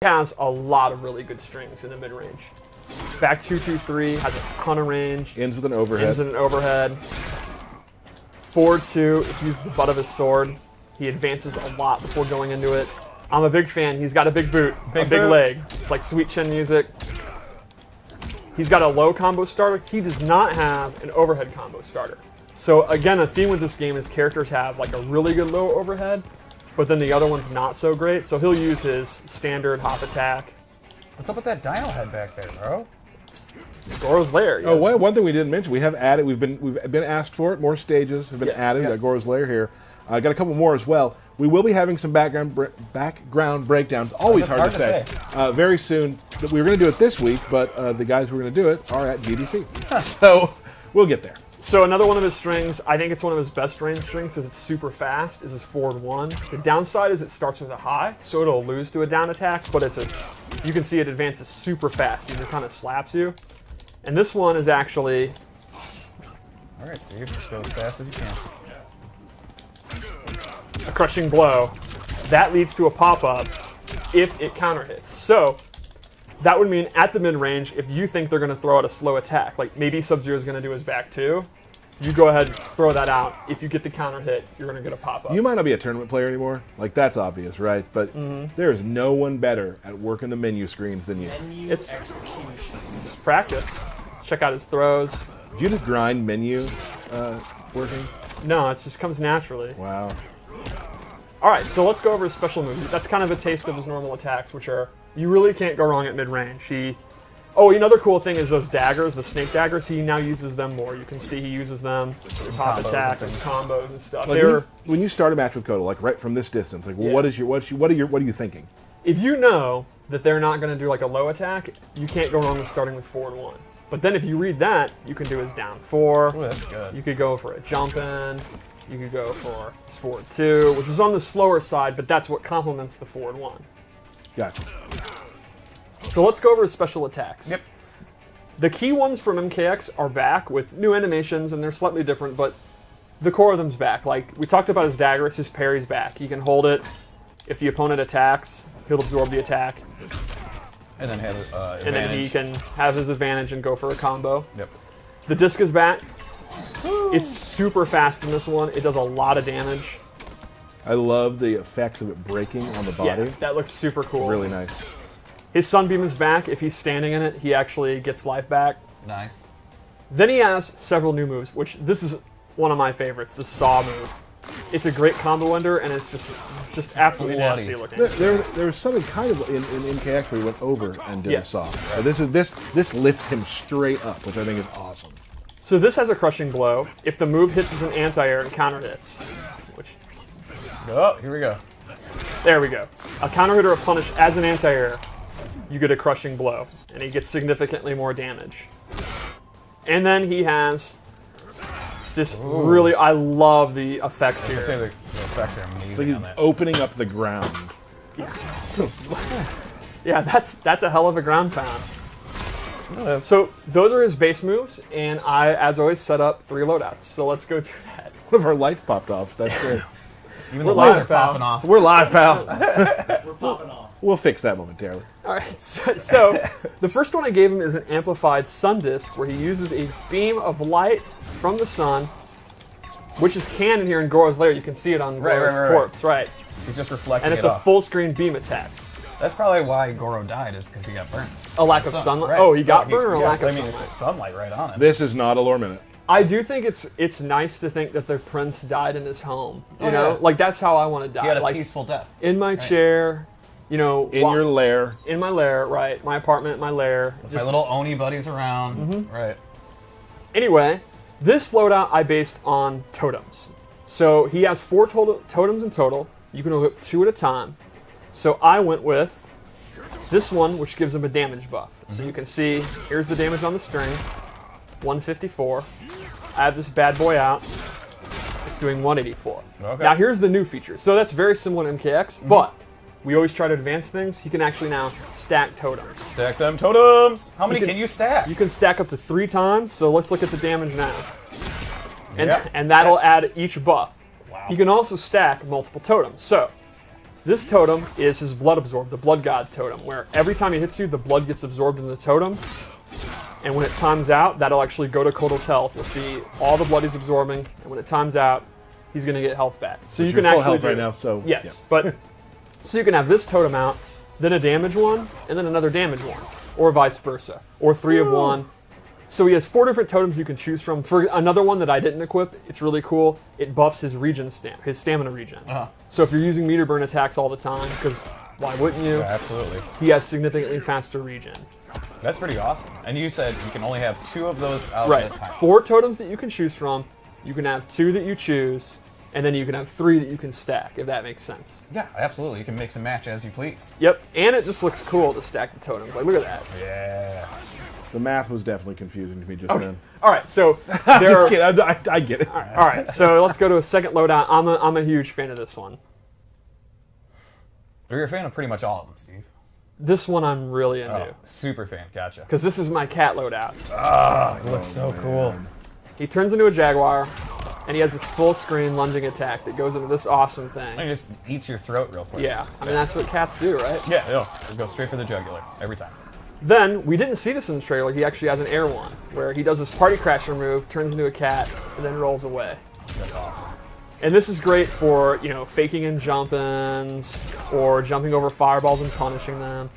He has a lot of really good strings in the mid-range. Back 2-2-3 has a ton of range. Ends with an overhead. Ends in an overhead. Forward 2, if he's the butt of his sword, he advances a lot before going into it. I'm a big fan. He's got a big boot, a big leg. It's like Sweet Chin music. He's got a low combo starter. He does not have an overhead combo starter. So again, a theme with this game is characters have like a really good low overhead, but then the other one's not so great. So he'll use his standard hop attack. What's up with that dino head back there, bro? Goro's Lair. Yes. Oh, one thing we didn't mention, we have added. We've been asked for it. More stages have been added. Yep. Goro's Lair here. Got a couple more as well. We will be having some background breakdowns. Always hard to say. Very soon. We were going to do it this week, but the guys who are going to do it are at GDC. So we'll get there. So another one of his strings, I think it's one of his best range strings because it's super fast, is his forward 1. The downside is it starts with a high, so it'll lose to a down attack, but you can see it advances super fast. It just kind of slaps you. And this one is actually... All right, Steve, just go as fast as you can. A crushing blow. That leads to a pop-up if it counter hits. So that would mean at the mid-range, if you think they're going to throw out a slow attack, like maybe Sub-Zero is going to do his back 2, you go ahead and throw that out. If you get the counter hit, you're going to get a pop-up. You might not be a tournament player anymore. Like, that's obvious, right? But there is no one better at working the menu screens than you. It's practice. Check out his throws. Do you just grind menu working? No, it just comes naturally. Wow. All right, so let's go over his special moves. That's kind of a taste of his normal attacks, which are, you really can't go wrong at mid-range. Oh, another cool thing is those daggers, the snake daggers, he now uses them more. You can see he uses them, his hop attack, and combos and stuff. Like when you start a match with Kotal, like right from this distance, like what are you thinking? If you know that they're not going to do like a low attack, you can't go wrong with starting with forward 1. But then if you read that, you can do his down 4. Ooh, that's good. You could go for a jump in. You could go for his forward 2, which is on the slower side, but that's what complements the forward 1. Gotcha. So let's go over his special attacks. Yep. The key ones from MKX are back with new animations, and they're slightly different, but the core of them's back. Like, we talked about his daggers, his parry's back. He can hold it. If the opponent attacks, he'll absorb the attack. And then have advantage. And then he can have his advantage and go for a combo. Yep. The disc is back. It's super fast in this one. It does a lot of damage. I love the effect of it breaking on the body. Yeah, that looks super cool. Really nice. His Sunbeam is back. If he's standing in it, he actually gets life back. Nice. Then he has several new moves, which this is one of my favorites, the Saw move. It's a great combo ender, and it's just absolutely nasty looking. There was something kind of in MKX where he went over and did a Saw. This lifts him straight up, which I think is awesome. So this has a crushing blow. If the move hits as an anti-air and counter hits, which... Oh, here we go. There we go. A counter hit or a punish as an anti-air, you get a crushing blow, and he gets significantly more damage. And then he has this really... I love the effects here. I was gonna say the effects are amazing Like on that. opening up the ground. Yeah, that's a hell of a ground pound. So those are his base moves, and I, as always, set up 3 loadouts. So let's go through that. One of our lights popped off. That's great. Even the lights are popping off. We're live, pal. We're popping off. We'll fix that momentarily. All right, so the first one I gave him is an amplified sun disk, where he uses a beam of light from the sun, which is canon here in Goro's Lair. You can see it on Goro's corpse, right? He's just reflecting And it's it a off. full screen beam attack. That's probably why Goro died, is because he got burned. A lack of sunlight? Right. Oh, he got burned or a yeah, lack of I mean, sunlight? it's sunlight right on him. This is not a lore minute. I do think it's nice to think that the prince died in his home. You know? Yeah. Like, that's how I want to die. He had a like, peaceful death. in my chair, you know. In your lair. In my lair, right. My apartment, my lair. With my little Oni buddies around. Right. Anyway, this loadout I based on totems. So he has 4 totems in total. You can equip 2 at a time. So I went with this one, which gives him a damage buff. So you can see, here's the damage on the string, 154. I have this bad boy out. It's doing 184. Okay. Now here's the new feature. So that's very similar to MKX, but we always try to advance things. You can actually now stack totems. Stack them totems. How many can you stack? You can stack up to 3 times, so let's look at the damage now. And, Yep. and that'll add each buff. Wow. You can also stack multiple totems. So This totem is his blood absorb, the blood god totem, where every time he hits you, the blood gets absorbed in the totem. And when it times out, that'll actually go to Kotal's health. You'll see all the blood he's absorbing, and when it times out, he's going to get health back. So you can full actually health do right now, so yes, yeah. but so you can have this totem out, then a damage one, and then another damage one, or vice versa, or 3 of one. So he has 4 different totems you can choose from. For another one that I didn't equip, it's really cool. It buffs his regen his stamina regen. So if you're using meter burn attacks all the time, because why wouldn't you? Yeah, absolutely. He has significantly faster regen. That's pretty awesome. And you said you can only have 2 of those out Right. at a time. 4 totems that you can choose from. You can have 2 that you choose, and then you can have 3 that you can stack, if that makes sense. Yeah, absolutely. You can mix and match as you please. Yep, and it just looks cool to stack the totems. Like, look at that. Yeah. The math was definitely confusing to me just then. All right, so Just there are, kidding. I get it. all right, so let's go to a second loadout. I'm a huge fan of this one. You're a fan of pretty much all of them, Steve. This one I'm really into, Oh, super fan. Gotcha. because this is my cat loadout. It looks so cool. He turns into a jaguar, and he has this full screen lunging attack that goes into this awesome And thing. it just eats your throat real quick. Yeah, I mean, that's what cats do, right? Yeah, it'll go straight for the jugular every time. Then, we didn't see this in the trailer, he actually has an air one, where he does this party crasher move, turns into a cat, and then rolls away. That's awesome. And this is great for, faking in jump-ins, or jumping over fireballs and punishing them.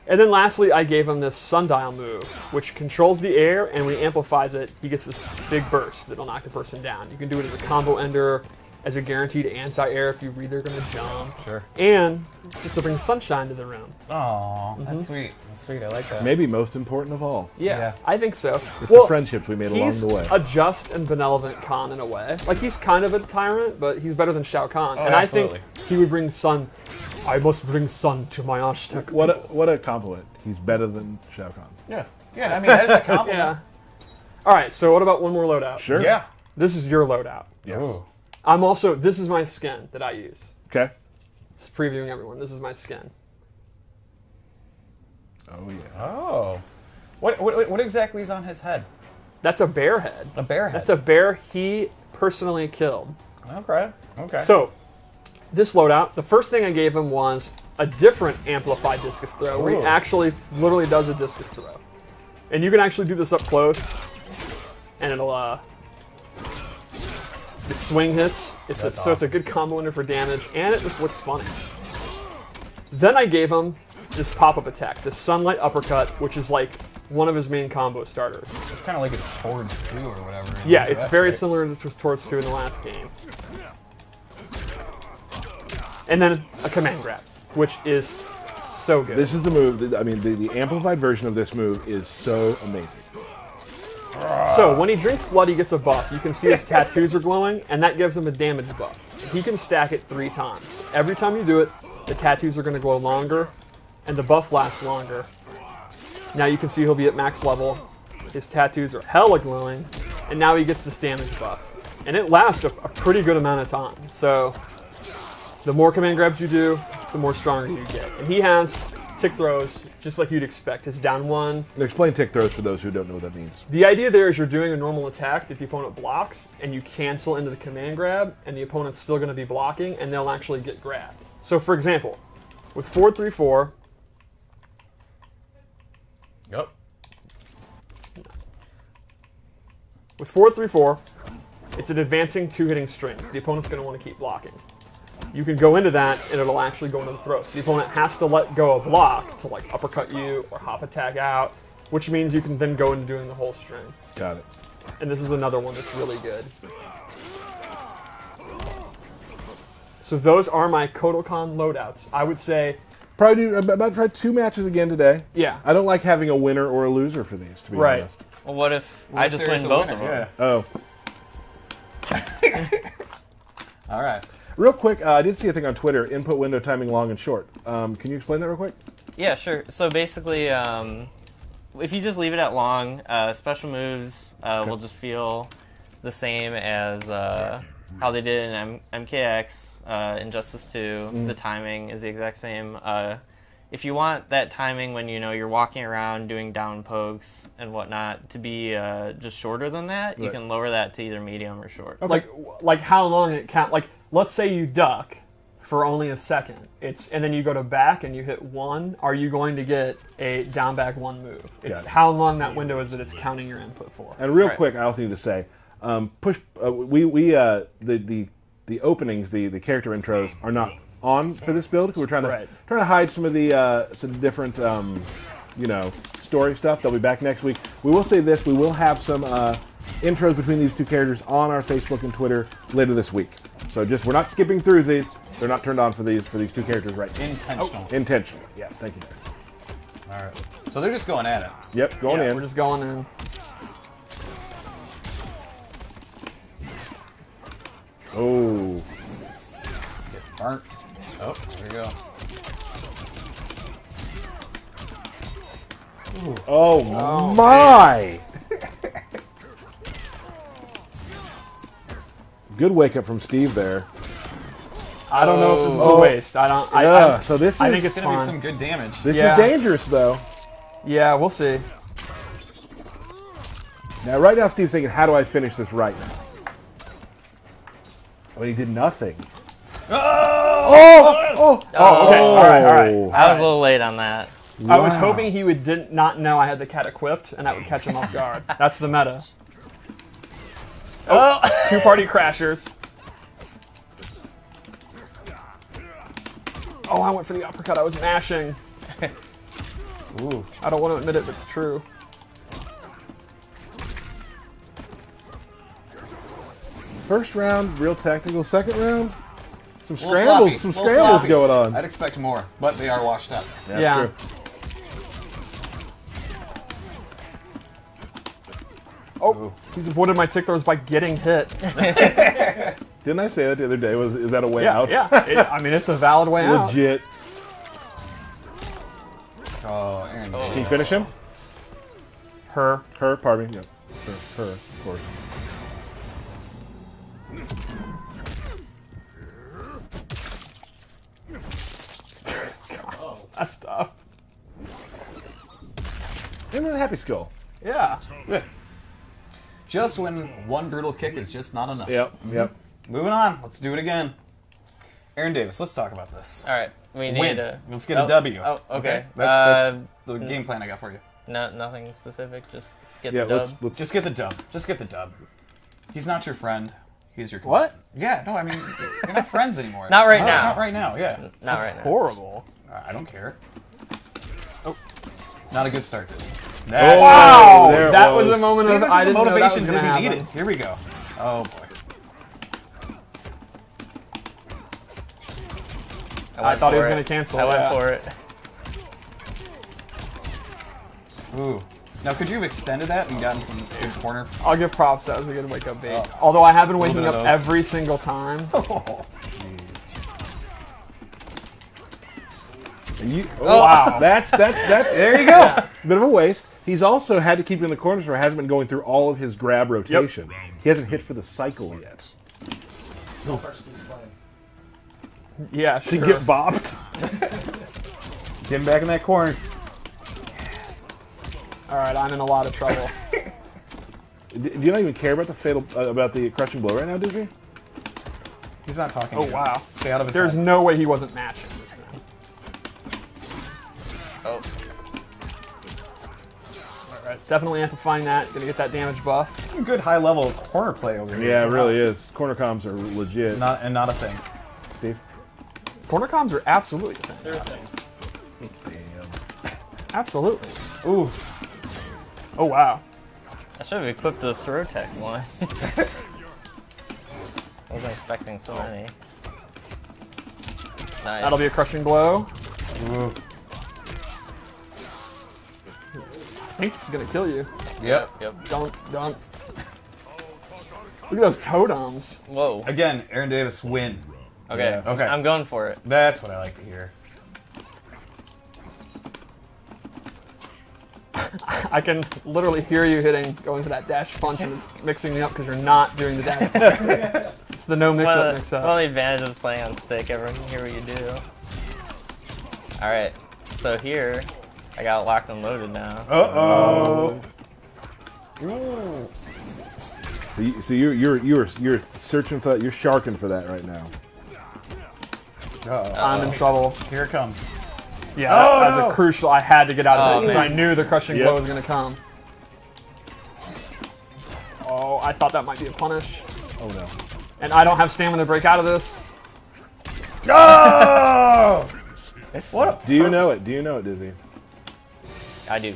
And then lastly, I gave him this sundial move, which controls the air, and when he amplifies it, he gets this big burst that'll knock the person down. You can do it as a combo ender, as a guaranteed anti-air if you read they're going to jump. Sure. And just to bring sunshine to the room. Oh, that's sweet. That's sweet. I like that. Maybe most important of all. Yeah, Yeah. I think so. It's the friendships we made along He's the way. a just and benevolent Khan in a way. Like, he's kind of a tyrant, but he's better than Shao Kahn. Oh, and absolutely. I think he would bring sun. I must bring sun to my Aztec. What a compliment. He's better than Shao Kahn. Yeah. Yeah, I mean, that is a compliment. Yeah. All right, so what about one more loadout? Sure. Yeah. This is your loadout. Yes. Ooh. This is my skin that I use. Okay. Just previewing everyone. This is my skin. Oh, yeah. Oh. What exactly is on his head? That's a bear head. A bear head. That's a bear he personally killed. Okay. Okay. So, this loadout, the first thing I gave him was a different amplified discus throw, where he Ooh. actually literally does a discus throw. And you can actually do this up close, and it'll, the swing hits. So it's a good combo ender for damage, and it just looks funny. Then I gave him this pop-up attack, this sunlight uppercut, which is like one of his main combo starters. It's kind of like it's towards 2 or whatever. Yeah, it's very right? similar to Towards 2 in the last game. And then a command grab, which is so good. This is the move. I mean, the amplified version of this move is so amazing. So when he drinks blood, he gets a buff. You can see his tattoos are glowing, and that gives him a damage buff. He can stack it 3 times. Every time you do it, the tattoos are going to glow longer, and the buff lasts longer. Now you can see he'll be at max level. His tattoos are hella glowing, and now he gets this damage buff. And it lasts a pretty good amount of time. So the more command grabs you do, the more stronger you get. And he has tick throws, just like you'd expect. His down one. Explain tick throws for those who don't know what that means. The idea there is you're doing a normal attack that the opponent blocks, and you cancel into the command grab, and the opponent's still going to be blocking, and they'll actually get grabbed. So for example, with 4-3-4, Yep. with 4-3-4, it's an advancing 2-hitting string, so the opponent's going to want to keep blocking. You can go into that, and it'll actually go into the throw. So the opponent has to let go a block to like uppercut you or hop attack out, which means you can then go into doing the whole string. Got it. And this is another one that's really good. So those are my KOTALKAHM loadouts. I would say, Probably do about try 2 matches again today. yeah. I don't like having a winner or a loser for these, to be Right. honest. Well, what if I just There's win a both winner, of them? Oh. All right. Real quick, I did see a thing on Twitter, input window timing long and short. Can you explain that real quick? Yeah, sure. So basically, if you just leave it at long, special moves will just feel the same as how they did in MKX, Injustice 2. The timing is the exact same. If you want that timing when you're walking around doing down pokes and whatnot to be just shorter than that, you Right. can lower that to either medium or short. Like how long it count? Like, let's say you duck for only a second. And then you go to back and you hit 1. Are you going to get a down back 1 move? It's Got it. how long that window is that it's counting your input for. And real quick, I also need to say, the openings, the character intros are not on for this build because we're trying to hide some of the some different story stuff. They'll be back next week. We will say this: we will have some intros between these two characters on our Facebook and Twitter later this week. So we're not skipping through these. They're not turned on for these two characters right now. Intentional. Intentional. Yeah. Thank you. All right. So they're just going at it. Yep. Going in. We're just going in. Oh. Get burnt. Oh, there we go. Ooh. Oh my! Good wake up from Steve there. I don't know if this is a waste. So this is. I think it's It's gonna be fine. some good damage. This is dangerous, though. Yeah, we'll see. Now, right now, Steve's thinking, "How do I finish this right now?" When he did nothing. Oh, okay. All right. I was a little late on that. I was hoping he would not know I had the cat equipped, and that would catch him off guard. That's the meta. Oh, 2 party crashers. Oh, I went for the uppercut. I was mashing. Ooh. I don't want to admit it, but it's true. First round, real tactical. Second round, some Sloppy. scrambles, Little sloppy. going on. I'd expect more, but they are washed up. That's true. Oh, he's avoided my tick throws by getting hit. Didn't I say that the other day? Is that a way Yeah, out? yeah. It's a valid way out. Legit. Oh, Aaron. Can you finish him? Her. Pardon me. Yeah. Her, of course. God, that's tough. And then the happy skull. Yeah. Just when one brutal kick is just not enough. Yep. Moving on. Let's do it again. Aaron Davis, let's talk about this. All right, we need Win. a. Let's get a W. Oh, okay. That's the game plan I got for you. Nothing specific. Just get Yeah. the dub. Let's Just get the dub. Just get the dub. He's not your friend. He's your What? Yeah, no, I mean, you're not friends anymore. Not right now. Not right now, yeah. Not right now. Horrible. I don't care. Oh. Not a good start to it. Wow! There it That was was. a moment See, of this I is the didn't know that was motivation gonna Dizzy happen. needed. Here we go. Oh, boy. I thought he was for going it. to cancel. I went yeah. for it. Ooh. Now, could you have extended that and gotten some good corner? I'll give props. That was a good wake-up bait. Oh. Although I have been waking bit up of those. every single time. Wow. That's There you go. a bit of a waste. He's also had to keep you in the corners where he hasn't been going through all of his grab rotation. He hasn't hit for the cycle yet. Yeah, To sure. get bopped. Get him back in that corner. All right, I'm in a lot of trouble. Do you not even care about the about the crushing blow right now, Disney? He's not talking Oh, to you. wow. Stay out of his There's head. no way he wasn't matching this thing. Oh. All right, definitely amplifying that. Gonna get that damage buff. Some good high-level corner play over here. Yeah, it really is. Corner comms are legit. Not a thing. Steve? Corner comms are absolutely a thing. They're a thing. Absolutely. Ooh. Oh, wow. I should have equipped the throw tech one. I wasn't expecting so many. Nice. That'll be a crushing blow. Ooh. I think this is gonna kill you. Yep. Don't. Look at those totems. Whoa. Again, Aaron Davis win. Okay. Yeah. Okay. I'm going for it. That's what I like to hear. I can literally hear you going for that dash punch, and it's mixing me up because you're not doing the dash punch. It's the no mix-up, mix-up. One of the advantages of playing on stick, everyone can hear what you do. Alright, so here, I got locked and loaded now. Uh-oh. So you're searching for that. You're sharking for that right now. I'm in trouble. Here it comes. Yeah, Oh, that was no. a crucial. I had to get out of it because I man. knew the crushing Yep. blow was going to come. Oh, I thought that might be a punish. Oh no. And I don't have stamina to break out of this. Oh! What? Do you know it? Do you know it, Dizzy? I do.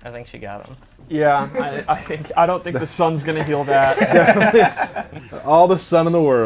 I think she got him. Yeah, I don't think the sun's going to heal that. All the sun in the world.